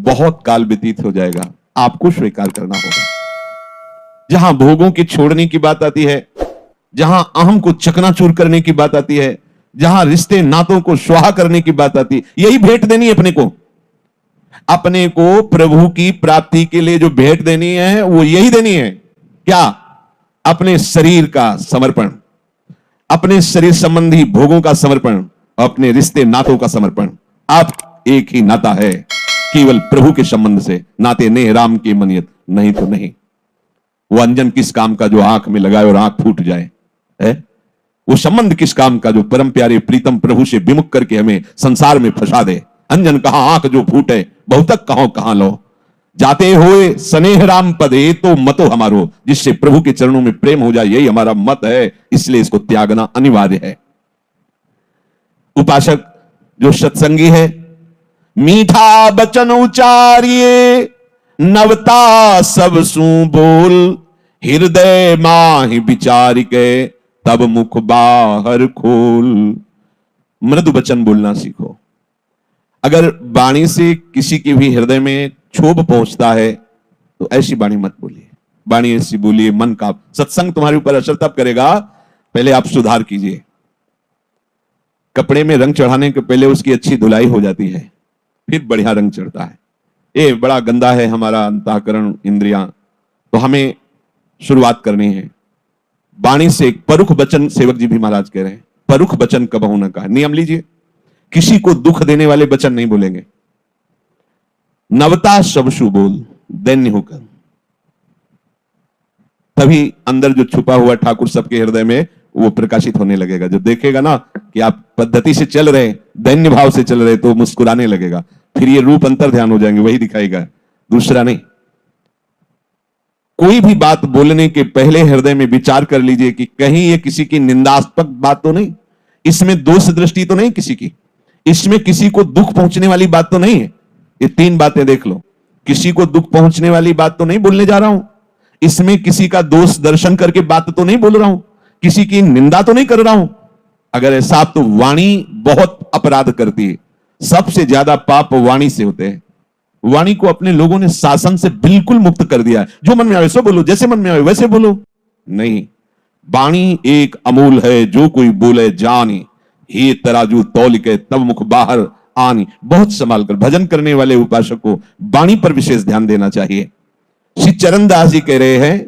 बहुत काल व्यतीत हो जाएगा, आपको स्वीकार करना होगा। जहां भोगों के छोड़ने की बात आती है, जहां अहम को चकनाचूर करने की बात आती है, जहां रिश्ते नातों को स्वाहा करने की बात आती है, यही भेंट देनी है अपने को। अपने को प्रभु की प्राप्ति के लिए जो भेंट देनी है वो यही देनी है। क्या? अपने शरीर का समर्पण, अपने शरीर संबंधी भोगों का समर्पण, अपने रिश्ते नातों का समर्पण। आप एक ही नाता है, केवल प्रभु के संबंध से नाते ने राम के मनियत, नहीं तो नहीं। वो अंजन किस काम का जो आंख में लगाए और आंख फूट जाए है? वो संबंध किस काम का जो परम प्यारे प्रीतम प्रभु से विमुख करके हमें संसार में फंसा दे। अंजन कहां आंख जो फूटे, बहुतक कहां लो। जाते हुए स्नेह राम पदे तो मतो हमारो, जिससे प्रभु के चरणों में प्रेम हो जाए, यही हमारा मत है, इसलिए इसको त्यागना अनिवार्य है। उपासक जो सत्संगी है, मीठा बचन उचारिए, नवता सब सू बोल, हृदय माहि विचार के, तब मुख बाहर खोल। मृदु वचन बोलना सीखो। अगर वाणी से किसी के भी हृदय में क्षोभ पहुंचता है तो ऐसी वाणी मत बोलिए। वाणी ऐसी बोलिए मन का। सत्संग तुम्हारे ऊपर असर तब करेगा, पहले आप सुधार कीजिए। कपड़े में रंग चढ़ाने के पहले उसकी अच्छी धुलाई हो जाती है, फिर बढ़िया रंग चढ़ता है। ये बड़ा गंदा है हमारा अंतःकरण, इंद्रियां, तो हमें शुरुआत करनी है वाणी से। परुख वचन, सेवक जी भी महाराज कह रहे हैं, परुख वचन कबहू न कहा। नियम लीजिए, किसी को दुख देने वाले वचन नहीं बोलेंगे। नवता सबसु बोल, दैन्य होकर, तभी अंदर जो छुपा हुआ ठाकुर सबके हृदय में वो प्रकाशित होने लगेगा। जो देखेगा ना कि आप पद्धति से चल रहे, दैन्य भाव से चल रहे, तो मुस्कुराने लगेगा। फिर ये रूप अंतर ध्यान हो जाएंगे, वही दिखाएगा, दूसरा नहीं। कोई भी बात बोलने के पहले हृदय में विचार कर लीजिए कि कहीं ये किसी की निंदास्पद बात तो नहीं, इसमें दोष दृष्टि तो नहीं किसी की, इसमें किसी को दुख पहुंचने वाली बात तो नहीं है। ये तीन बातें देख लो। किसी को दुख पहुंचने वाली बात तो नहीं बोलने जा रहा हूं, इसमें किसी का दोष दर्शन करके बात तो नहीं बोल रहा हूं, किसी की निंदा तो नहीं कर रहा हूं। अगर ऐसा, तो वाणी बहुत अपराध करती है। सबसे ज्यादा पाप वाणी से होते हैं। वाणी को अपने लोगों ने शासन से बिल्कुल मुक्त कर दिया है। जो मन में आए सो बोलो, जैसे मन में आए वैसे बोलो। नहीं, वाणी एक अमूल है, जो कोई बोले जानी, हे तराजू तौल के तब मुख बाहर आनी। बहुत संभाल कर भजन करने वाले उपासक को वाणी पर विशेष ध्यान देना चाहिए। श्री चरणदास जी कह रहे हैं,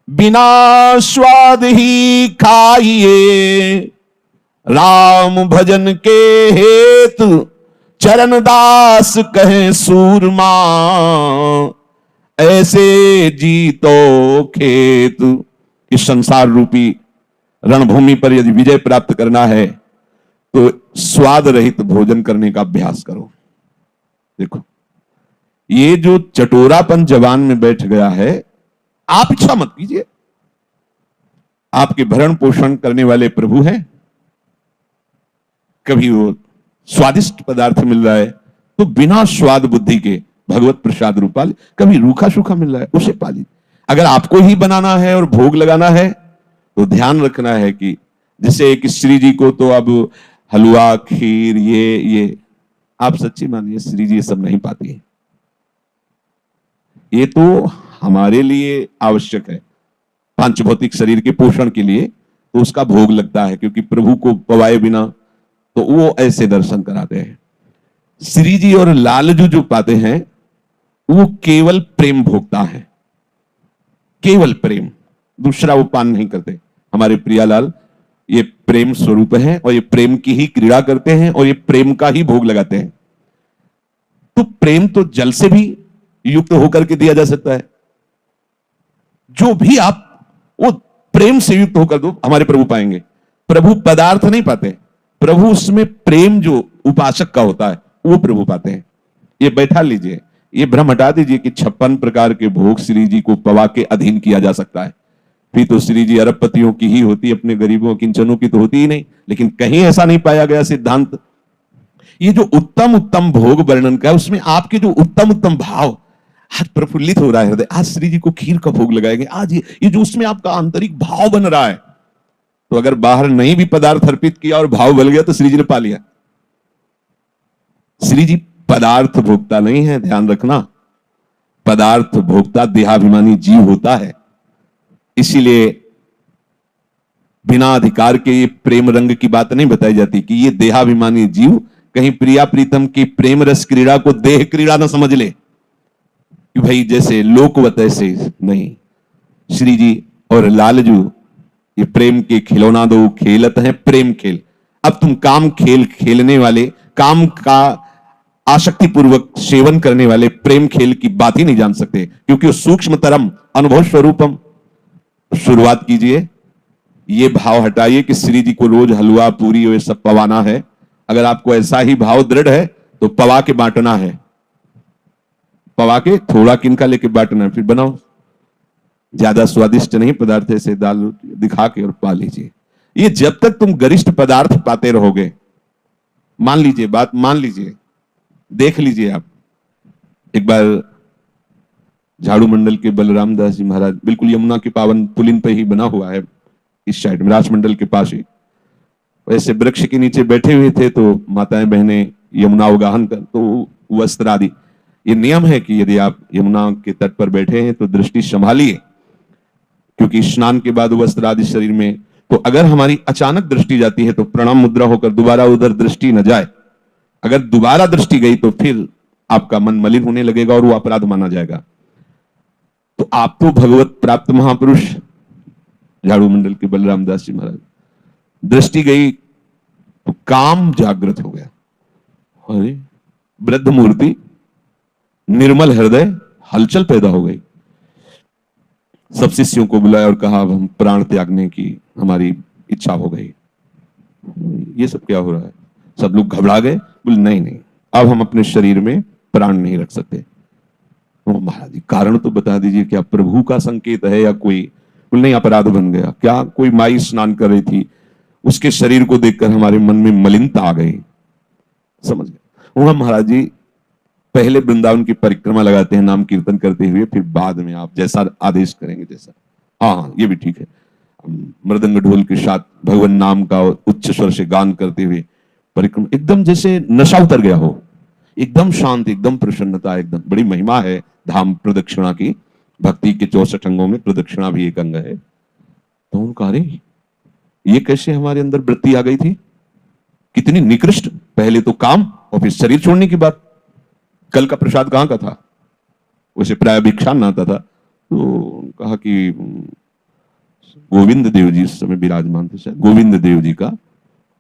बिना स्वाद ही खाइए राम भजन के हेतु, चरणदास कहे सूरमा, ऐसे जीतो खेतु। इस संसार रूपी रणभूमि पर यदि विजय प्राप्त करना है तो स्वाद रहित भोजन करने का अभ्यास करो। देखो, ये जो चटोरापन जवान में बैठ गया है, आप इच्छा मत कीजिए। आपके भरण पोषण करने वाले प्रभु हैं। कभी वो स्वादिष्ट पदार्थ मिल रहा है तो बिना स्वाद बुद्धि के भगवत प्रसाद रूपा, कभी रूखा सूखा मिल रहा है उसे पा लीजिए। अगर आपको ही बनाना है और भोग लगाना है तो ध्यान रखना है कि जैसे एक श्री जी को तो अब हलवा, खीर, ये आप सच्ची मानिए श्री जी ये सब नहीं पाती है। ये तो हमारे लिए आवश्यक है, पांच भौतिक शरीर के पोषण के लिए, तो उसका भोग लगता है। क्योंकि प्रभु को पवाए बिना तो वो ऐसे दर्शन कराते हैं। श्री जी और लालजू जो पाते हैं वो केवल प्रेम भोगता है, केवल प्रेम, दूसरा वो पान नहीं करते। हमारे प्रियालाल ये प्रेम स्वरूप है और ये प्रेम की ही क्रीड़ा करते हैं और ये प्रेम का ही भोग लगाते हैं। तो प्रेम तो जल से भी युक्त होकर के दिया जा सकता है। जो भी आप वो प्रेम से युक्त होकर दो, हमारे प्रभु पाएंगे। प्रभु पदार्थ नहीं पाते, प्रभु उसमें प्रेम जो उपासक का होता है वो प्रभु पाते हैं। ये बैठा लीजिए, ये भ्रम हटा दीजिए कि 56 प्रकार के भोग श्री जी को पवा के अधीन किया जा सकता है। फिर तो श्री जी अरबपतियों की ही होती, अपने गरीबों किंचनों की तो होती ही नहीं। लेकिन कहीं ऐसा नहीं पाया गया सिद्धांत। ये जो उत्तम उत्तम भोग वर्णन का है उसमें आपके जो उत्तम उत्तम भाव, आज प्रफुल्लित हो रहा है हृदय, आज श्री जी को खीर का भोग लगाएंगे, आज ये जो उसमें आपका आंतरिक भाव बन रहा है, तो अगर बाहर नहीं भी पदार्थ अर्पित किया और भाव बल गया तो श्री जी ने पा लिया। श्री जी पदार्थ भोक्ता नहीं है, ध्यान रखना। पदार्थ भोक्ता देहाभिमानी जीव होता है। इसीलिए बिना अधिकार के ये प्रेम रंग की बात नहीं बताई जाती कि ये देहाभिमानी जीव कहीं प्रिया प्रीतम की प्रेम रस क्रीड़ा को देह क्रीड़ा ना समझ ले कि भाई जैसे लोकवत ऐसे नहीं। श्री जी और लालजू ये प्रेम के खिलौना दो खेलत हैं प्रेम खेल। अब तुम काम खेल खेलने वाले, काम का आसक्ति पूर्वक सेवन करने वाले प्रेम खेल की बात ही नहीं जान सकते, क्योंकि वो सूक्ष्मतरम अनुभव स्वरूपम। शुरुआत कीजिए, ये भाव हटाइए कि श्री जी को रोज हलवा पूरी और सब पवाना है। अगर आपको ऐसा ही भाव दृढ़ है तो पवा के बांटना है, पवा के थोड़ा किनका लेके बांटना है, फिर बनाओ। ज्यादा स्वादिष्ट नहीं पदार्थ, ऐसे दाल रोटी दिखा के और पा लीजिए। ये जब तक तुम गरिष्ठ पदार्थ पाते रहोगे, मान लीजिए, बात मान लीजिए, देख लीजिए आप। एक बार झाड़ू मंडल के बलराम दास जी महाराज, बिल्कुल यमुना के पावन पुलिन पे ही बना हुआ है, इस साइड में राजमंडल के पास ही, ऐसे वृक्ष के नीचे बैठे हुए थे। तो माताएं बहनें यमुना अवगाहन कर, तो वस्त्र आदि, ये नियम है कि यदि आप यमुना के तट पर बैठे हैं तो दृष्टि संभालिए, क्योंकि स्नान के बाद वस्त्र आदि शरीर में, तो अगर हमारी अचानक दृष्टि जाती है तो प्रणाम मुद्रा होकर दोबारा उधर दृष्टि न जाए। अगर दोबारा दृष्टि गई तो फिर आपका मन मलिन होने लगेगा और वो अपराध माना जाएगा। तो आप तो भगवत प्राप्त महापुरुष झाड़ू मंडल के बलराम दास जी महाराज, दृष्टि गई तो काम जागृत हो गया। अरे वृद्ध मूर्ति, निर्मल हृदय, हलचल पैदा हो गई। सब शिष्यों को बुलाया और कहा अब हम प्राण त्यागने की हमारी इच्छा हो गई। ये सब क्या हो रहा है? सब लोग घबरा गए, बोले नहीं नहीं, अब हम अपने शरीर में प्राण नहीं रख सकते। महाराज जी कारण तो बता दीजिए, क्या प्रभु का संकेत है या कोई? बोले नहीं, अपराध बन गया। क्या? कोई माई स्नान कर रही थी, उसके शरीर को देखकर हमारे मन में मलिनता आ गई। समझ गए? वहां महाराज जी पहले वृंदावन की परिक्रमा लगाते हैं नाम कीर्तन करते हुए, फिर बाद में आप जैसा आदेश करेंगे जैसा। हाँ, ये भी ठीक है। मृदंग ढोल के साथ भगवान नाम का उच्च स्वर से गान करते हुए परिक्रमा, एकदम जैसे नशा उतर गया हो, एकदम शांत, एकदम प्रसन्नता, एकदम बड़ी महिमा है धाम प्रदक्षिणा की। भक्ति के 64 अंगों में प्रदक्षिणा भी एक अंग है। तो उनका अरे ये कैसे हमारे अंदर वृत्ति आ गई थी, कितनी निकृष्ट। पहले तो काम और फिर शरीर छोड़ने की बात। कल का प्रसाद कहां का था? उसे प्राय भिक्षान आता था। तो कहा कि गोविंद देव जी उस समय विराजमान थे, शायद गोविंद देव जी का,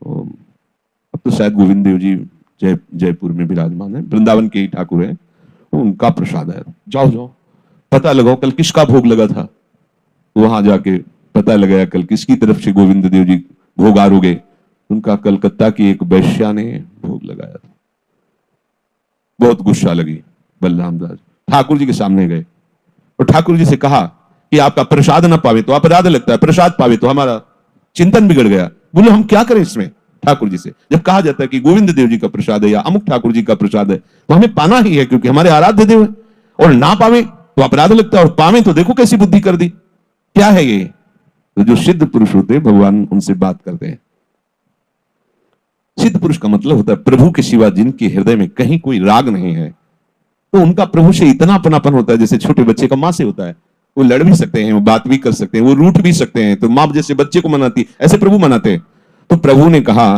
अब तो शायद गोविंद देव जी जयपुर में विराजमान है, वृंदावन के ही ठाकुर है, उनका प्रसाद है। जाओ जाओ पता लगाओ कल किसका भोग लगा था। वहां जाके पता लगाया कल किसकी तरफ से गोविंद देव जी भोग आरोगे। उनका कलकत्ता की एक वैश्या ने भोग लगाया था। बहुत गुस्सा लगी बलराम दास, ठाकुर जी के सामने गए और ठाकुर जी से कहा कि आपका प्रसाद ना पावे तो अपराध लगता है, प्रसाद पावे तो हमारा चिंतन बिगड़ गया। बोले हम क्या करें इसमें? ठाकुर जी से जब कहा जाता है कि गोविंद देव जी का प्रसाद है या अमुक ठाकुर जी का प्रसाद है, तो हमें पाना ही है, क्योंकि हमारे आराध्य देव है। और ना पावे तो अपराध लगता है, और पावे तो देखो कैसी बुद्धि कर दी। क्या है ये? तो जो सिद्ध पुरुष होते हैं भगवान उनसे बात करते हैं। सिद्ध पुरुष का मतलब होता है प्रभु के सिवा जिनके हृदय में कहीं कोई राग नहीं है, तो उनका प्रभु से इतना अपनापन होता है जैसे छोटे बच्चे का मां से होता है। वो लड़ भी सकते हैं, वो बात भी कर सकते हैं, वो रूठ भी सकते हैं, तो मां जैसे बच्चे को मनाती ऐसे प्रभु मनाते हैं। तो प्रभु ने कहा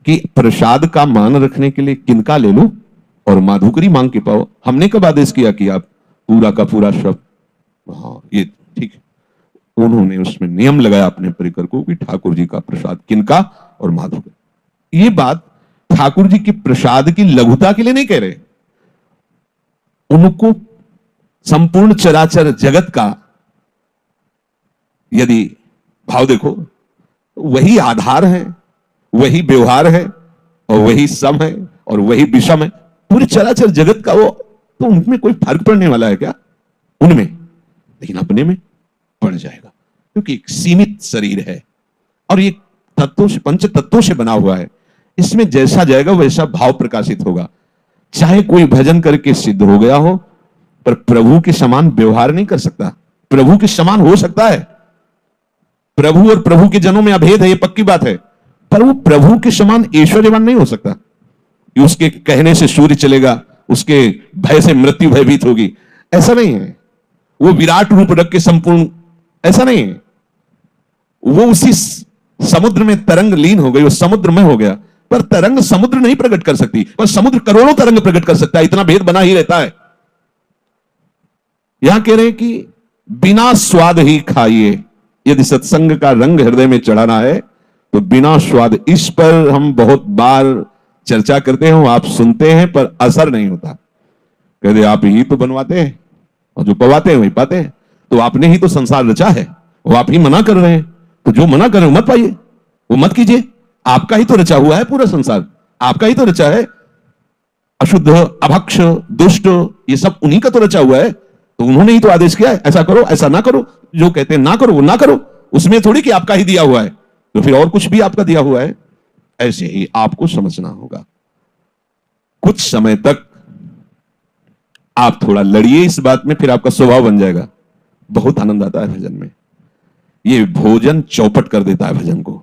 कि प्रसाद का मान रखने के लिए किनका ले लो और माधुकरी मांग के पाओ। हमने कब आदेश किया कि आप पूरा का पूरा शब्द, हाँ ये ठीक है। उन्होंने उसमें नियम लगाया अपने परिकर को कि ठाकुर जी का प्रसाद किनका और माधुकरी। ये बात ठाकुर जी के प्रसाद की लघुता के लिए नहीं कह रहे, उनको संपूर्ण चराचर जगत का यदि भाव देखो, वही आधार है, वही व्यवहार है, और वही सम है और वही विषम है। पूरे चराचर जगत का वो, तो उनमें कोई फर्क पड़ने वाला है क्या? उनमें, लेकिन अपने में पड़ जाएगा, क्योंकि एक सीमित शरीर है और ये तत्वों से, पंच तत्वों से बना हुआ है। इसमें जैसा जाएगा वैसा भाव प्रकाशित होगा। चाहे कोई भजन करके सिद्ध हो गया हो, पर प्रभु के समान व्यवहार नहीं कर सकता। प्रभु के समान हो सकता है, प्रभु और प्रभु के जनों में अभेद है, ये पक्की बात है, पर वो प्रभु के समान ऐश्वर्यवान नहीं हो सकता। कि उसके कहने से सूर्य चलेगा, उसके भय से मृत्यु भयभीत होगी, ऐसा नहीं है। वो विराट रूप रख के संपूर्ण, ऐसा नहीं है। वो उसी समुद्र में तरंग लीन हो गई, वो समुद्र में हो गया, पर तरंग समुद्र नहीं प्रकट कर सकती, पर समुद्र करोड़ों तरंग प्रकट कर सकता है, इतना भेद बना ही रहता है। यहां कह रहे हैं कि बिना स्वाद ही खाइए। यदि सत्संग का रंग हृदय में चढ़ाना है तो बिना स्वाद, इस पर हम बहुत बार चर्चा करते हैं, आप सुनते हैं पर असर नहीं होता। कहते आप ही तो बनवाते हैं और जो पवाते हैं वही पाते हैं, तो आपने ही तो संसार रचा है, वो आप ही मना कर रहे हैं, तो जो मना कर रहे हो मत पाइए, वो मत कीजिए। आपका ही तो रचा हुआ है पूरा संसार, आपका ही तो रचा है। अशुद्ध, अभक्ष, दुष्ट, ये सब उन्हीं का तो रचा हुआ है, तो उन्होंने ही तो आदेश किया है ऐसा करो ऐसा ना करो, जो कहते हैं ना करो वो ना करो, उसमें थोड़ी कि आपका ही दिया हुआ है, तो फिर और कुछ भी आपका दिया हुआ है। ऐसे ही आपको समझना होगा। कुछ समय तक आप थोड़ा लड़िए इस बात में, फिर आपका स्वभाव बन जाएगा। बहुत आनंद आता है भजन में। ये भोजन चौपट कर देता है भजन को,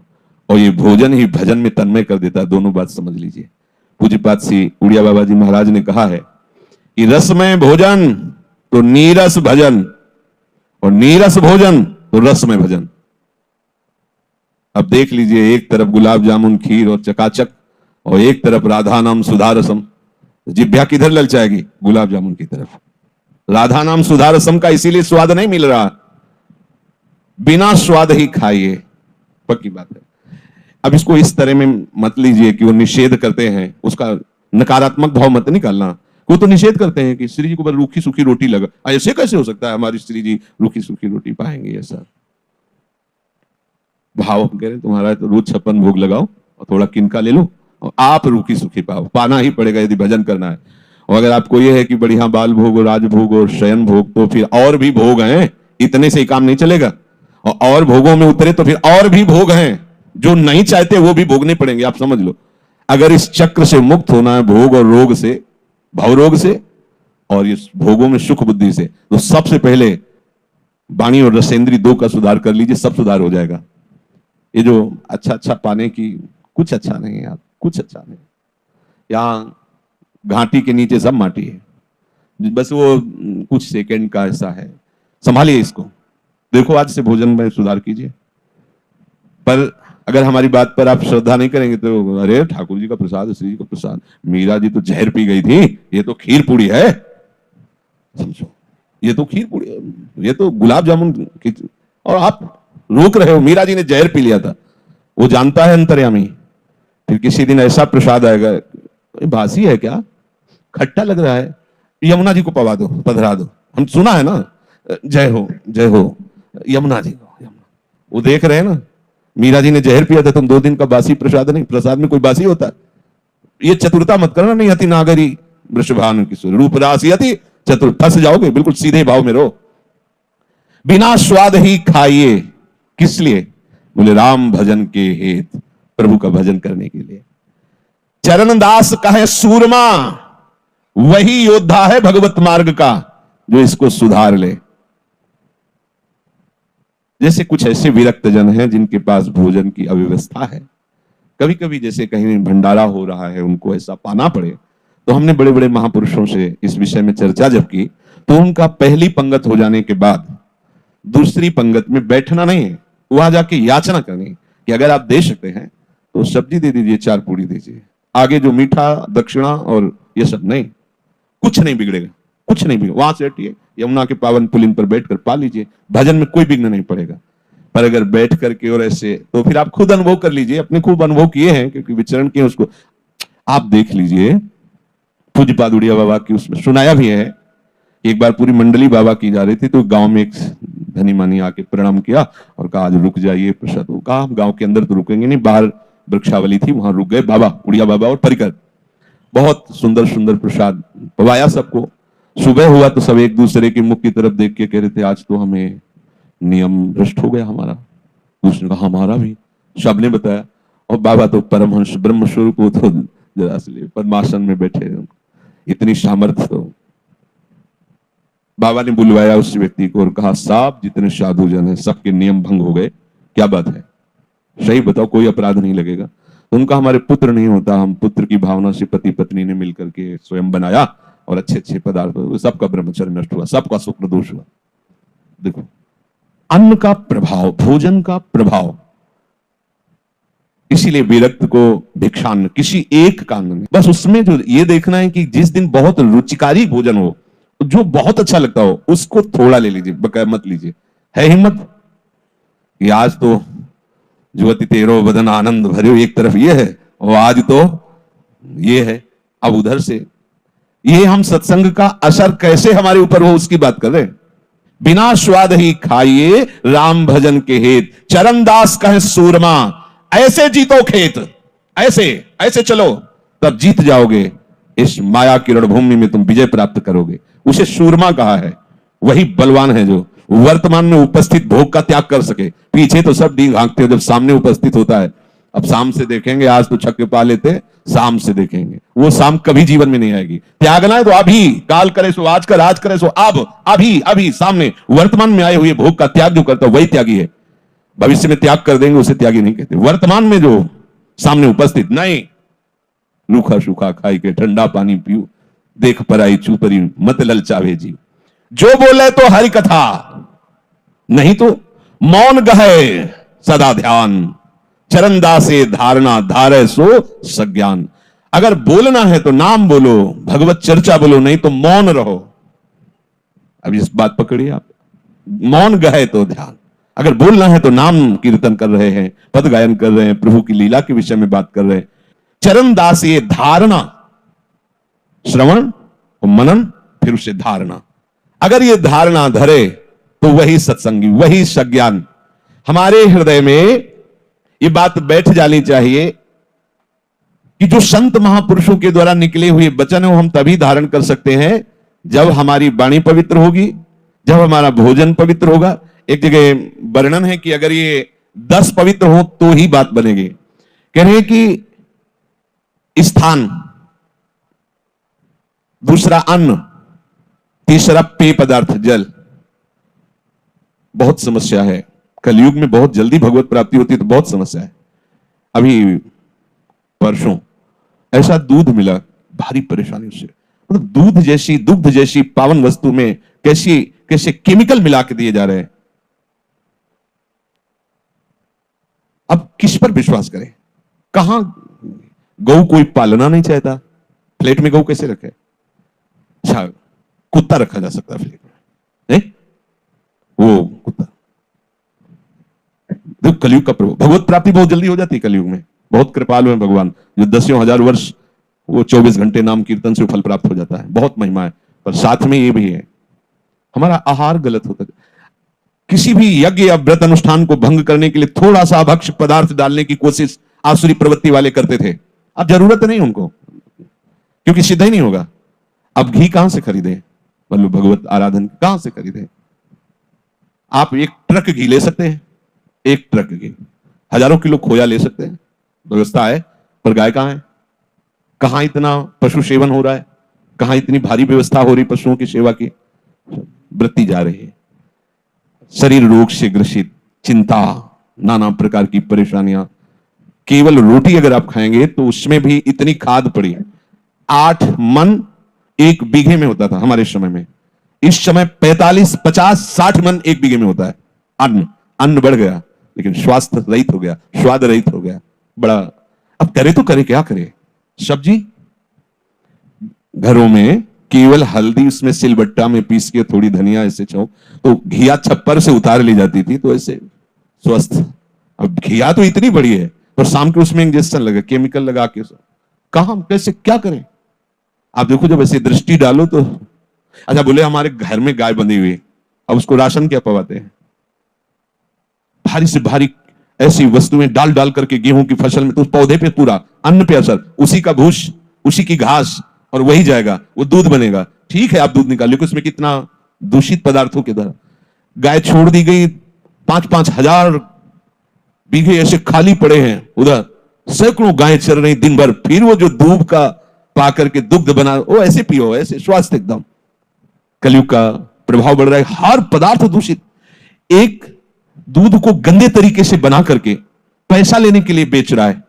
और ये भोजन ही भजन में तन्मय कर देता है। दोनों बात समझ लीजिए। पूज्यपाद श्री उड़िया बाबा जी महाराज ने कहा है कि रसमय भोजन तो नीरस भजन, और नीरस भोजन तो रसमय भजन। अब देख लीजिए, एक तरफ गुलाब जामुन खीर और चकाचक, और एक तरफ राधा नाम सुधारसम। जिभ्या किधर ललचाएगी? गुलाब जामुन की तरफ। राधा नाम सुधारसम का इसीलिए स्वाद नहीं मिल रहा, बिना स्वाद ही खाइए, पक्की बात है। अब इसको इस तरह में मत लीजिए कि वो निषेध करते हैं, उसका नकारात्मक भाव मत निकालना। वो तो निषेध करते हैं कि श्री जी को बस रूखी सूखी रोटी लगा, ऐसे कैसे हो सकता है हमारी श्री जी रूखी सूखी रोटी पाएंगे? ऐसा भाव हम कह रहे हैं तुम्हारा तो रोज 56 भोग लगाओ और थोड़ा किनका ले लो, और आप रूखी सूखी पाओ, पाना ही पड़ेगा यदि भजन करना है। और अगर आपको यह है कि बढ़िया बाल भोग और राजभोग और शयन भोग, तो फिर और भी भोग हैं, इतने से ही काम नहीं चलेगा। और भोगों में उतरे तो फिर और भी भोग हैं जो नहीं चाहते, वो भी भोगने पड़ेंगे। आप समझ लो, अगर इस चक्र से मुक्त होना है, भोग और रोग से, भव रोग से और इस भोगों में सुख बुद्धि से, तो सबसे पहले वाणी और रसेंद्री दो का सुधार कर लीजिए, सब सुधार हो जाएगा। ये जो अच्छा अच्छा पाने की, कुछ अच्छा नहीं है यार, कुछ अच्छा नहीं। यहाँ घाटी के नीचे सब माटी है, बस वो कुछ सेकंड का ऐसा है। संभालिए इसको, देखो आज से भोजन में सुधार कीजिए। पर अगर हमारी बात पर आप श्रद्धा नहीं करेंगे तो अरे ठाकुर जी का प्रसाद, श्री जी का प्रसाद, मीरा जी तो जहर पी गई थी, ये तो खीर पूड़ी है, समझो, ये तो खीर पूड़ी है, ये तो गुलाब जामुन की, और आप रोक रहे हो। मीरा जी ने जहर पी लिया था, वो जानता है अंतर्यामी। फिर किसी दिन ऐसा प्रसाद आएगा, बासी है क्या, खट्टा लग रहा है, यमुना जी को पवा दो, पधरा दो। हम सुना है ना, जय हो यमुना जी को। वो देख रहे हैं ना, मीरा जी ने जहर पिया था, तुम 2 दिन का बासी प्रसाद नहीं, प्रसाद में कोई बासी होता है? ये चतुरता मत करना, नहीं अति नागरी वृषभानु की रूप राशि अति चतुर, फंस जाओगे। बिल्कुल सीधे भाव में रहो। बिना स्वाद ही खाइए, किस लिए? बोले राम भजन के हेतु, प्रभु का भजन करने के लिए। चरणदास का है सूरमा, वही योद्धा है भगवत मार्ग का, जो इसको सुधार ले। जैसे कुछ ऐसे विरक्त जन हैं जिनके पास भोजन की अव्यवस्था है, कभी कभी जैसे कहीं भंडारा हो रहा है, उनको ऐसा पाना पड़े, तो हमने बड़े बड़े महापुरुषों से इस विषय में चर्चा जब की, तो उनका पहली पंगत हो जाने के बाद दूसरी पंगत में बैठना नहीं है, वहां जाके याचना करनी कि अगर आप दे सकते हैं तो सब्जी दे दीजिए, 4 पूड़ी दीजिए, आगे जो मीठा दक्षिणा और ये सब नहीं, कुछ नहीं बिगड़ेगा, कुछ नहीं बिगड़ेगा। वहां से हटिए, यमुना के पावन पुलिन पर बैठकर पा लीजिए, भजन में कोई विघ्न नहीं पड़ेगा। पर अगर बैठ करके और ऐसे, तो फिर आप खुद अनुभव कर लीजिए, अपने खूब अनुभव किए हैं क्योंकि विचरण किए, उसको आप देख लीजिए। पूज्यपाद उड़िया बाबा की उसमें सुनाया भी है। एक बार पूरी मंडली बाबा की जा रही थी, तो गांव में एक धनी मानी आके प्रणाम किया और कहा आज रुक जाइए प्रसाद। कहा हम गांव के अंदर तो रुकेंगे नहीं, बाहर वृक्षावली थी, वहां रुक गए। बाबा उड़िया बाबा और परिकर, बहुत सुंदर सुंदर प्रसाद पवाया सबको। सुबह हुआ तो सब एक दूसरे के मुख की तरफ देख के कह रहे थे आज तो हमें नियम भ्रष्ट हो गया हमारा। उसने कहा हमारा भी, सबने बताया। और बाबा तो परमहंस ब्रह्म स्वरूप, वो तो जरा से पद्मासन में बैठे, इतनी सामर्थ्य। तो बाबा ने बुलवाया उस व्यक्ति को और कहा साहब जितने साधु जन हैं सबके नियम भंग हो गए, क्या बात है, सही बताओ, कोई अपराध नहीं लगेगा। तो उनका हमारे पुत्र नहीं होता, हम पुत्र की भावना से पति पत्नी ने मिलकर के स्वयं बनाया और अच्छे अच्छे पदार्थ, सबका ब्रह्मचर्य नष्ट हुआ, सबका शुक्र दोष हुआ। देखो अन्न का प्रभाव, भोजन का प्रभाव, इसीलिए विरक्त को भिक्षान्न, किसी एक कांग में, बस उसमें जो ये देखना है कि जिस दिन बहुत रुचिकारी भोजन हो, जो बहुत अच्छा लगता हो, उसको थोड़ा ले लीजिए, बकाया मत लीजिए। है हिम्मत कि आज तो जुवती तेरो बदन आनंद भरे, एक तरफ ये है और आज तो ये है। अब उधर से ये हम सत्संग का असर कैसे हमारे ऊपर हो उसकी बात कर रहे हैं। बिना स्वाद ही खाइए राम भजन के हेत, चरणदास कहे सूरमा, ऐसे जीतो खेत, ऐसे ऐसे चलो तब जीत जाओगे, इस माया की रणभूमि में तुम विजय प्राप्त करोगे। उसे सूरमा कहा है, वही बलवान है जो वर्तमान में उपस्थित भोग का त्याग कर सके। पीछे तो सब डींग हाँकते हो, जब सामने उपस्थित होता है, अब शाम से देखेंगे, आज तो छक्के पा लेते, शाम से देखेंगे, वो शाम कभी जीवन में नहीं आएगी। त्यागना है तो अभी, काल करे सो आज कर, आज करे सो अब, अभी अभी सामने वर्तमान में आए हुए भोग का त्याग जो करता है वही त्यागी है। भविष्य में त्याग कर देंगे उसे त्यागी नहीं कहते। वर्तमान में जो सामने उपस्थित, नहीं रूखा सूखा खाई के ठंडा पानी पियो, देख पराई चूपरी मत ललचावे जी, जो बोले तो हरि कथा, नहीं तो मौन गहे सदा ध्यान, चरणदासे धारणा धारे सो सज्ञान। अगर बोलना है तो नाम बोलो, भगवत चर्चा बोलो, नहीं तो मौन रहो। अब इस बात पकड़िए आप, मौन गए तो ध्यान। अगर बोलना है तो नाम कीर्तन कर रहे हैं, पद गायन कर रहे हैं, प्रभु की लीला के विषय में बात कर रहे हैं। चरणदास ये धारणा, श्रवण और मनन, फिर उसे धारणा। अगर ये धारणा धरे तो वही सत्संगी, वही सज्ञान। हमारे हृदय में ये बात बैठ जानी चाहिए कि जो संत महापुरुषों के द्वारा निकले हुए वचन है वो हम तभी धारण कर सकते हैं जब हमारी वाणी पवित्र होगी, जब हमारा भोजन पवित्र होगा। एक जगह वर्णन है कि अगर ये 10 पवित्र हो तो ही बात बनेगी। कह रहे हैं कि स्थान, दूसरा अन्न, तीसरा पेय पदार्थ जल। बहुत समस्या है कलयुग में, बहुत जल्दी भगवत प्राप्ति होती है तो बहुत समस्या है। अभी परसों ऐसा दूध मिला, भारी परेशानी उससे, मतलब दूध जैसी, दुग्ध जैसी पावन वस्तु में कैसे कैसे केमिकल मिला के दिए जा रहे हैं। अब किस पर विश्वास करें? कहां गौ कोई पालना नहीं चाहता, फ्लैट में गौ कैसे रखे? अच्छा कुत्ता रखा जा सकता है फ्लैट में, वो कुत्ता। देखो कलयुग का प्रभाव, भगवत प्राप्ति बहुत जल्दी हो जाती है कलयुग में, बहुत कृपालु है भगवान, जो 10,000 वर्ष वो 24 घंटे नाम कीर्तन से फल प्राप्त हो जाता है, बहुत महिमा है। पर साथ में ये भी है हमारा आहार गलत होता है। किसी भी यज्ञ या व्रत अनुष्ठान को भंग करने के लिए थोड़ा सा भक्ष पदार्थ डालने की कोशिश आसुरी प्रवृत्ति वाले करते थे। अब जरूरत नहीं उनको, क्योंकि सिद्ध ही नहीं होगा। अब घी कहां से खरीदे? मतलब भगवत आराधन कहां से खरीदे? आप एक ट्रक घी ले सकते हैं, एक ट्रक घी, हजारों किलो खोया ले सकते हैं, व्यवस्था है। पर गाय कहां है? कहां इतना पशु सेवन हो रहा है? कहां इतनी भारी व्यवस्था हो रही पशुओं की सेवा की? वृत्ति जा रही है। शरीर रोग से ग्रसित, चिंता, नाना प्रकार की परेशानियां। केवल रोटी अगर आप खाएंगे तो उसमें भी इतनी खाद पड़ी। 8 मन 1 बीघे में होता था हमारे समय में, इस समय 45, 50, 60 मन 1 बीघे में होता है। अन्न बढ़ गया लेकिन स्वास्थ्य रहित हो गया, स्वाद रहित हो गया। बड़ा, अब करे तो करे क्या करे? सब्जी घरों में केवल हल्दी उसमें सिलबट्टा में पीस के, थोड़ी धनिया ऐसे छो, तो घिया छप्पर से उतार ली जाती थी, तो ऐसे स्वस्थ। अब घिया तो इतनी बड़ी है पर शाम को उसमें इंजेक्शन लगा, केमिकल लगा के, कहां कैसे क्या करें? आप देखो जब ऐसे दृष्टि डालो तो। अच्छा बोले हमारे घर में गाय बंधी हुई, अब उसको राशन क्या पवाते हैं? भारी से भारी ऐसी वस्तुएं डाल डाल करके गेहूं की फसल में, तो उस पौधे पे पूरा अन्न पे असर, उसी का भूस, उसी की घास, और वही जाएगा, वो दूध बनेगा। ठीक है आप दूध निकाल, लेकिन उसमें कितना दूषित पदार्थों के द्वारा गाय छोड़ दी गई। 5-5 हजार बीघे ऐसे खाली पड़े हैं, उधर सैकड़ों गायें चल रही दिन भर, फिर वो जो दूध का पा करके दुग्ध बना, वो ऐसे पियो, ऐसे स्वास्थ्य एकदम। कलयुग का प्रभाव बढ़ रहा है, हर पदार्थ दूषित। एक दूध को गंदे तरीके से बना करके पैसा लेने के लिए बेच रहा है।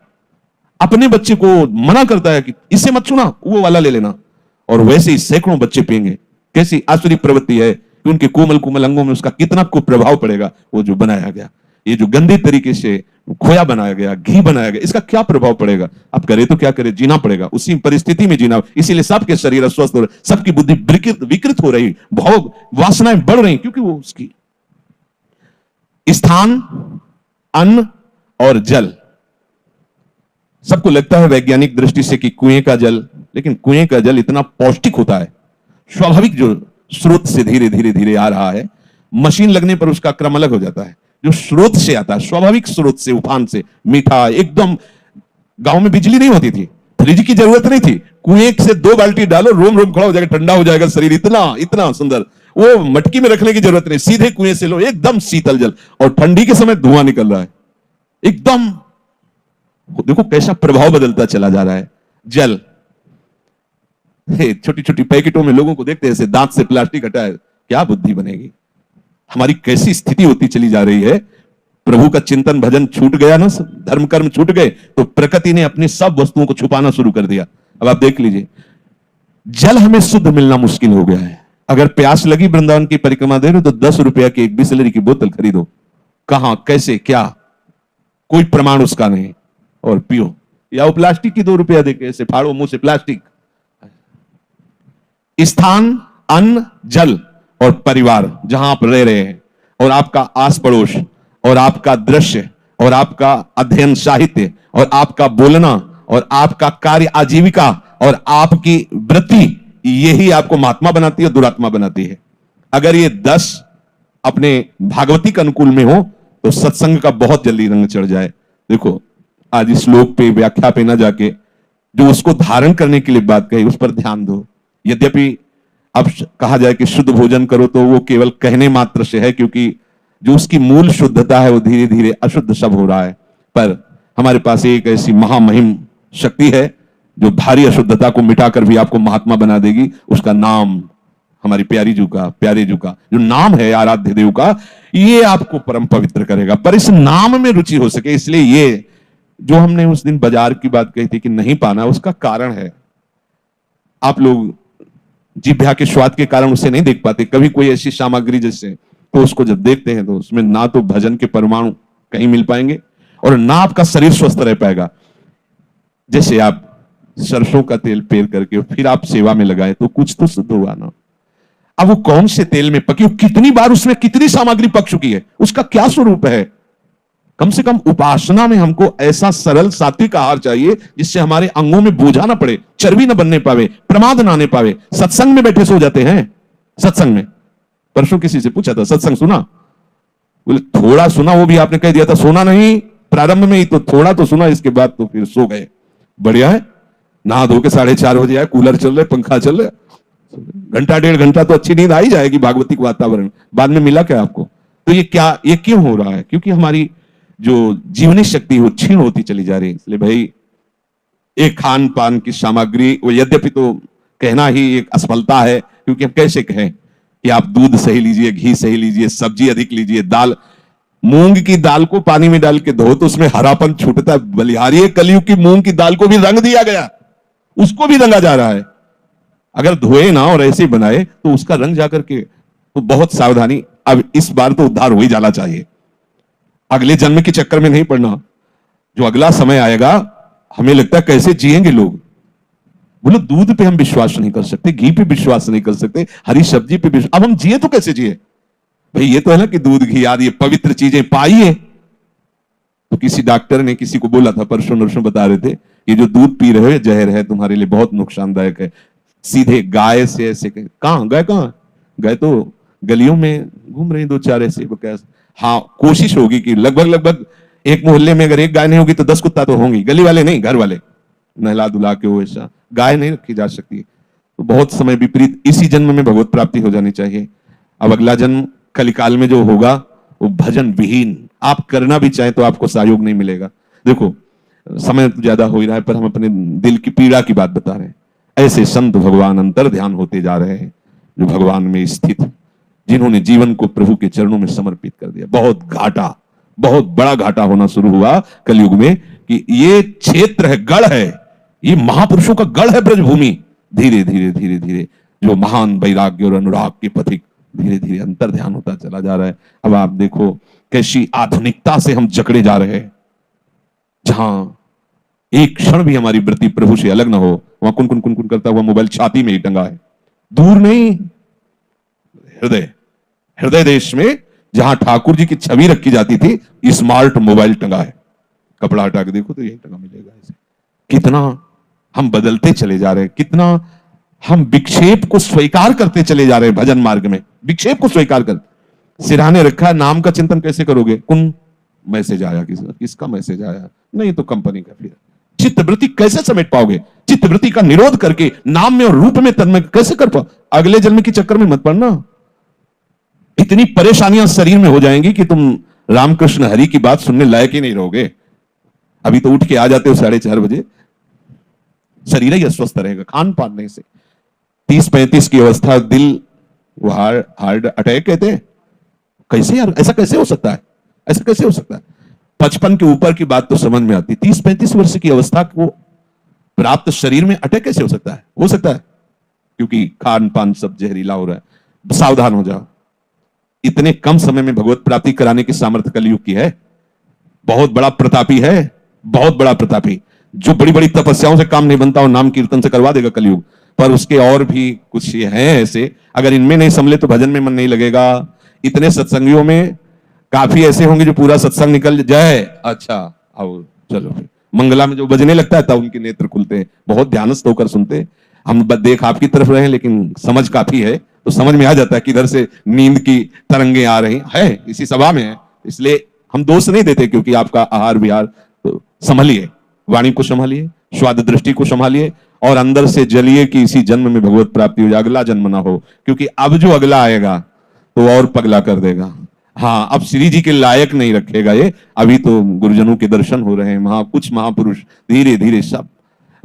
अपने बच्चे को मना करता है कि इसे मत छूना, वो वाला ले लेना, और वैसे ही सैकड़ों बच्चे पिएंगे। कैसी आसुरी प्रवृत्ति है कि उनके कोमल कोमल अंगों में उसका कितना कुप्रभाव पड़ेगा। वो जो बनाया गया, ये जो गंदे तरीके से खोया बनाया गया, घी बनाया गया, इसका क्या प्रभाव पड़ेगा। आप करे तो क्या करे, जीना पड़ेगा, उसी परिस्थिति में जीना। इसीलिए सबके शरीर अस्वस्थ हो रहे, सबकी बुद्धि विकृत हो रही, भोग वासनाएं बढ़ रही, क्योंकि वो उसकी स्थान, अन्न और जल। सबको लगता है वैज्ञानिक दृष्टि से कि कुएं का जल, लेकिन कुएं का जल इतना पौष्टिक होता है, स्वाभाविक जो स्रोत से धीरे धीरे धीरे आ रहा है, मशीन लगने पर उसका क्रम अलग हो जाता है। जो स्रोत से आता है, स्वाभाविक स्रोत से, उफान से, मीठा एकदम। गांव में बिजली नहीं होती थी, फ्रिज की जरूरत नहीं थी, कुएं से 2 बाल्टी डालो, रोम रोम खड़ा हो जाएगा, ठंडा हो जाएगा शरीर, इतना इतना सुंदर। वो मटकी में रखने की जरूरत नहीं, सीधे कुएं से लो, एकदम शीतल जल। और ठंडी के समय धुआं निकल रहा है एकदम। देखो कैसा प्रभाव बदलता चला जा रहा है। जल छोटी छोटी पैकेटों में लोगों को देखते हैं, ऐसे दांत से प्लास्टिक हटाए, क्या बुद्धि बनेगी। हमारी कैसी स्थिति होती चली जा रही है। प्रभु का चिंतन भजन छूट गया ना, धर्म कर्म छूट गए, तो प्रकृति ने अपनी सब वस्तुओं को छुपाना शुरू कर दिया। अब आप देख लीजिए, जल हमें शुद्ध मिलना मुश्किल हो गया है। अगर प्यास लगी, वृंदावन की परिक्रमा दे रहे हो, तो 10 रुपया की एक बिसलरी की बोतल खरीदो, कहां कैसे क्या, कोई प्रमाण उसका नहीं, और पियो। या वो प्लास्टिक की 2 रुपया देके ऐसे फाड़ो मुंह से प्लास्टिक। स्थान, अन्न, जल और परिवार, जहां आप रह रहे हैं, और आपका आस पड़ोस, और आपका दृश्य, और आपका अध्ययन साहित्य, और आपका बोलना, और आपका कार्य आजीविका, और आपकी वृत्ति, यही आपको महात्मा बनाती है, दुरात्मा बनाती है। अगर ये 10 अपने भागवती के अनुकूल में हो, तो सत्संग का बहुत जल्दी रंग चढ़ जाए। देखो, आज इस श्लोक पे, व्याख्या पे ना जाके, जो उसको धारण करने के लिए बात कही, उस पर ध्यान दो। यद्यपि अब कहा जाए कि शुद्ध भोजन करो, तो वो केवल कहने मात्र से है, क्योंकि जो उसकी मूल शुद्धता है वो धीरे धीरे अशुद्ध सब हो रहा है। पर हमारे पास एक ऐसी महामहिम शक्ति है जो भारी अशुद्धता को मिटाकर भी आपको महात्मा बना देगी। उसका नाम, हमारी प्यारे जू का जो नाम है, आराध्य देव का, ये आपको परम पवित्र करेगा। पर इस नाम में रुचि हो सके, इसलिए ये जो हमने उस दिन बाजार की बात कही थी कि नहीं पाना, उसका कारण है, आप लोग जिह्वा के स्वाद के कारण उसे नहीं देख पाते। कभी कोई ऐसी सामग्री जैसे, तो उसको जब देखते हैं तो उसमें ना तो भजन के परमाणु कहीं मिल पाएंगे, और ना आपका शरीर स्वस्थ रह पाएगा। जैसे आप सरसों का तेल पेर करके फिर आप सेवा में लगाए, तो कुछ तो शुद्ध हुआ ना। अब वो कौन से तेल में पकी, कितनी बार उसमें कितनी सामग्री पक चुकी है, उसका क्या स्वरूप है। कम से कम उपासना में हमको ऐसा सरल सात्विक आहार चाहिए जिससे हमारे अंगों में बोझा ना पड़े, चर्बी न बनने पावे, प्रमाद ना आने पावे। सत्संग में बैठे सो जाते हैं। सत्संग में परसों किसी से पूछा था, सत्संग सुना? बोले थोड़ा सुना, वो भी आपने कह दिया था सोना नहीं, प्रारंभ में ही तो थोड़ा तो सुना, इसके बाद तो फिर सो गए। बढ़िया है, नहा धो के 4:30 बजे आए, कूलर चल रहे, पंखा चल रहे, घंटा 1.5 घंटा तो अच्छी नींद आ ही जाएगी, भागवतिक वातावरण। बाद में मिला क्या आपको? तो ये क्या, ये क्यों हो रहा है? क्योंकि हमारी जो जीवनी शक्ति हो क्षीण होती चली जा रही है। इसलिए भाई, एक खान पान की सामग्री, वो यद्यपि तो कहना ही एक असफलता है, क्योंकि हम कैसे कहें कि आप दूध सही लीजिए, घी सही लीजिए, सब्जी अधिक लीजिए, दाल, मूंग की दाल को पानी में डाल के धो तो उसमें हरापन छूटता है। बलिहारी कलयुग की मूंग की दाल को भी रंग दिया गया, उसको भी रंगा जा रहा है। अगर धोए ना और ऐसे बनाए तो उसका रंग जाकर के, तो बहुत सावधानी। अब इस बार तो उद्धार हो ही जाना चाहिए, अगले जन्म के चक्कर में नहीं पड़ना। जो अगला समय आएगा, हमें लगता है कैसे जिएंगे लोग। बोलो दूध पे हम विश्वास नहीं कर सकते, घी पे विश्वास नहीं कर सकते, हरी सब्जी पे विश्वास, अब हम जिए तो कैसे जिए भाई? ये तो है ना कि दूध घी आदि पवित्र चीजें पाइए। तो किसी डॉक्टर ने किसी को बोला था, परसों नरसों बता रहे थे, ये जो दूध पी रहे हो जहर है, तुम्हारे लिए बहुत नुकसानदायक है। सीधे गाय से ऐसे कहां गाय, कहां गाय तो गलियों में घूम रही 2-4 ऐसे। हाँ, कोशिश होगी कि लगभग एक मोहल्ले में अगर एक गाय नहीं होगी तो 10 कुत्ता तो होंगी। गली वाले नहीं, घर वाले नहला दुला के वो, ऐसा गाय नहीं रखी जा सकती। तो बहुत समय विपरीत, इसी जन्म में भगवत प्राप्ति हो जानी चाहिए। अब अगला जन्म कलिकाल में जो होगा वो भजन विहीन, आप करना भी चाहें तो आपको सहयोग नहीं मिलेगा। देखो समय तो ज्यादा हो ही रहा है, पर हम अपने दिल की पीड़ा की बात बता रहे हैं। ऐसे संत भगवान अंतर ध्यान होते जा रहे हैं, जो भगवान में स्थित, जिन्होंने जीवन को प्रभु के चरणों में समर्पित कर दिया। बहुत घाटा, बहुत बड़ा घाटा होना शुरू हुआ कलयुग में, कि ये क्षेत्र है, गढ़ है, ये महापुरुषों का गढ़ है ब्रजभूमि। धीरे धीरे धीरे धीरे जो महान वैराग्य और अनुराग के पथिक धीरे धीरे अंतर ध्यान होता चला जा रहा है। अब आप देखो कैसी आधुनिकता से हम जकड़े जा रहे हैं। जहां एक क्षण भी हमारी वृत्ति प्रभु से अलग ना हो, वहां कुन कुन कुन कुन करता हुआ मोबाइल छाती में ही टंगा है, दूर नहीं, हृदय हृदय देश में जहां ठाकुर जी की छवि रखी जाती थी, स्मार्ट मोबाइल टंगा है। कपड़ा हटा के देखो तो यही टंगा मिलेगा। ऐसे कितना हम बदलते चले जा रहे हैं, कितना हम विक्षेप को स्वीकार करते चले जा रहे हैं। भजन मार्ग में विक्षेप को स्वीकार कर सिरहाने रखा है, नाम का चिंतन कैसे करोगे? कुन मैसेज आया, किसका मैसेज आया, नहीं तो कंपनी का। फिर चित्तवृत्ति कैसे समेट पाओगे? चित्तवृत्ति का निरोध करके नाम में और रूप में तन्मय कैसे कर पाओ? अगले जन्म के चक्कर में मत पड़ना। इतनी परेशानियां शरीर में हो जाएंगी कि तुम रामकृष्ण हरि की बात सुनने लायक ही नहीं रहोगे। अभी तो उठ के आ जाते हो 4:30 बजे, शरीर ही अस्वस्थ रहेगा खान पान नहीं से। 30-35 की अवस्था, दिल वो हार्ट अटैक कहते हैं। कैसे यार, ऐसा कैसे हो सकता है? ऐसा कैसे हो सकता है? 55 के ऊपर की बात तो समझ में आती, 30-35 वर्ष की अवस्था को प्राप्त शरीर में अटैक कैसे हो सकता है? हो सकता है क्योंकि खान पान सब जहरीला हो रहा है। सावधान हो जाओ। इतने कम समय में भगवत प्राप्ति कराने की सामर्थ्य कलयुग की है। बहुत बड़ा प्रतापी है, बहुत बड़ा प्रतापी, जो बड़ी बड़ी तपस्याओं से काम नहीं बनता और नाम कीर्तन से करवा देगा कलयुग। पर उसके और भी कुछ ये हैं ऐसे, अगर इनमें नहीं संभले तो भजन में मन नहीं लगेगा। इतने सत्संगियों में काफी ऐसे होंगे जो पूरा सत्संग निकल जाए, अच्छा आओ चलो फिर मंगला में जो बजने लगता है तब उनके नेत्र खुलते हैं। बहुत ध्यानस्थ होकर सुनते। हम देख आपकी तरफ रहे हैं, लेकिन समझ काफी है तो समझ में आ जाता है कि इधर से नींद की तरंगे आ रही है, इसी सभा में है। इसलिए हम दोष नहीं देते, क्योंकि आपका आहार विहार तो संभलिए, वाणी को संभालिए, स्वाद दृष्टि को संभालिए और अंदर से जलिए कि इसी जन्म में भगवत प्राप्ति हो जाए, अगला जन्म ना हो। क्योंकि अब जो अगला आएगा तो और पगला कर देगा। हाँ, अब श्री जी के लायक नहीं रखेगा ये। अभी तो गुरुजनों के दर्शन हो रहे हैं, कुछ महापुरुष धीरे धीरे सब।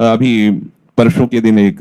अभी परसों के दिन एक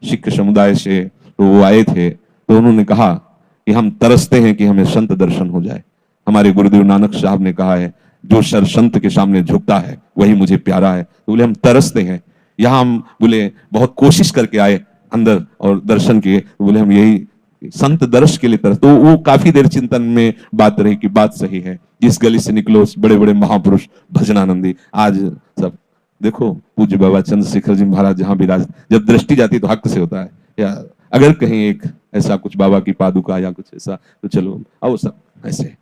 सिख समुदाय से तो वो आए थे, तो उन्होंने कहा कि हम तरसते हैं कि हमें संत दर्शन हो जाए। हमारे गुरुदेव नानक साहब ने कहा है, जो सर संत के सामने झुकता है वही मुझे प्यारा है। तो बोले हम तरसते हैं। यहाँ हम बोले बहुत कोशिश करके आए अंदर और दर्शन किए, तो बोले हम यही संत दर्श के लिए तरस। तो वो काफी देर चिंतन में बात रही कि बात सही है। जिस गली से निकलो बड़े बड़े महापुरुष भजनानंदी, आज सब देखो पूज्य बाबा चंद्रशेखर जी महाराज जहां विराज, जब दृष्टि जाती तो हक से होता है। या अगर कहीं एक ऐसा कुछ बाबा की पादुका या कुछ ऐसा, तो चलो आओ सब ऐसे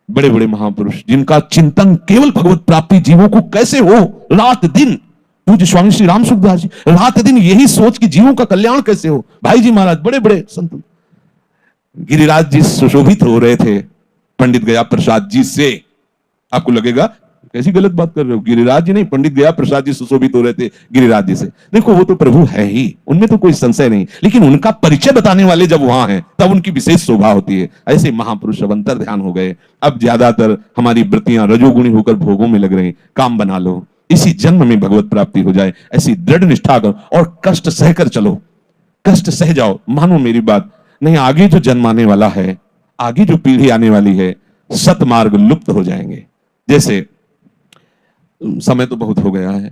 बड़े बड़े महापुरुष जिनका चिंतन केवल भगवत प्राप्ति जीवों को कैसे हो। रात दिन पूज्य स्वामी श्री राम सुखदास जी रात दिन यही सोच कि जीवों का कल्याण कैसे हो। भाई जी महाराज बड़े बड़े संत, गिरिराज जी सुशोभित हो रहे थे पंडित गया प्रसाद जी से। आपको लगेगा कैसी गलत बात कर रहे हो, गिरिराज जी नहीं, पंडित गया प्रसाद जी सुशोभित हो रहे थे गिरिराज जी से। देखो वो तो प्रभु है ही, उनमें तो कोई संशय नहीं, लेकिन उनका परिचय बताने वाले जब वहां हैं तब उनकी विशेष शोभा होती है। ऐसे महापुरुष अब अंतर ध्यान हो गए। अब ज्यादातर हमारी वृत्तियां रजोगुणी होकर भोगों में लग रही। काम बना लो, इसी जन्म में भगवत प्राप्ति हो जाए, ऐसी दृढ़ निष्ठा करो और कष्ट सहकर चलो। कष्ट सह जाओ, मानो मेरी बात, नहीं आगे जो जन्म आने वाला है, आगे जो पीढ़ी आने वाली है, सतमार्ग लुप्त हो जाएंगे। जैसे समय तो बहुत हो गया है,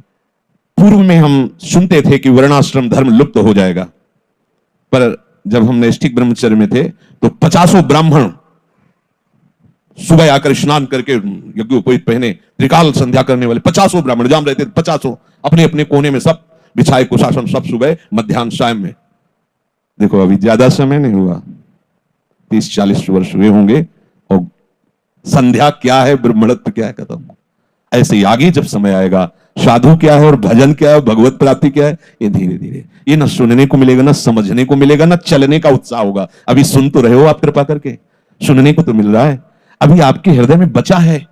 पूर्व में हम सुनते थे कि वर्णाश्रम धर्म लुप्त हो जाएगा, पर जब हम नैष्ठिक ब्रह्मचर्य में थे तो 50 ब्राह्मण सुबह आकर स्नान करके यज्ञोपवीत पहने त्रिकाल संध्या करने वाले 50 ब्राह्मण जाम रहते थे। 50 अपने अपने कोने में सब बिछाए कुशासन, सब सुबह मध्याह्न सायं में। देखो अभी ज्यादा समय नहीं हुआ, 30-40 वर्ष हुए होंगे और संध्या क्या है, ब्रह्मणत्व क्या है, खत्म। ऐसे ही आगे जब समय आएगा, साधु क्या है और भजन क्या है, भगवत प्राप्ति क्या है, ये धीरे धीरे ये न सुनने को मिलेगा, न समझने को मिलेगा, न चलने का उत्साह होगा। अभी सुन तो रहे हो आप कृपा करके, सुनने को तो मिल रहा है। अभी आपके हृदय में बचा है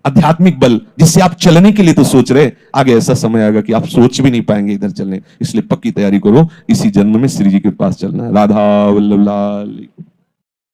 आध्यात्मिक बल, जिससे आप चलने के लिए तो सोच रहे। आगे ऐसा समय आएगा कि आप सोच भी नहीं पाएंगे इधर चलने। इसलिए पक्की तैयारी करो, इसी जन्म में श्री जी के पास चलना है। राधा वल्लभ लाल।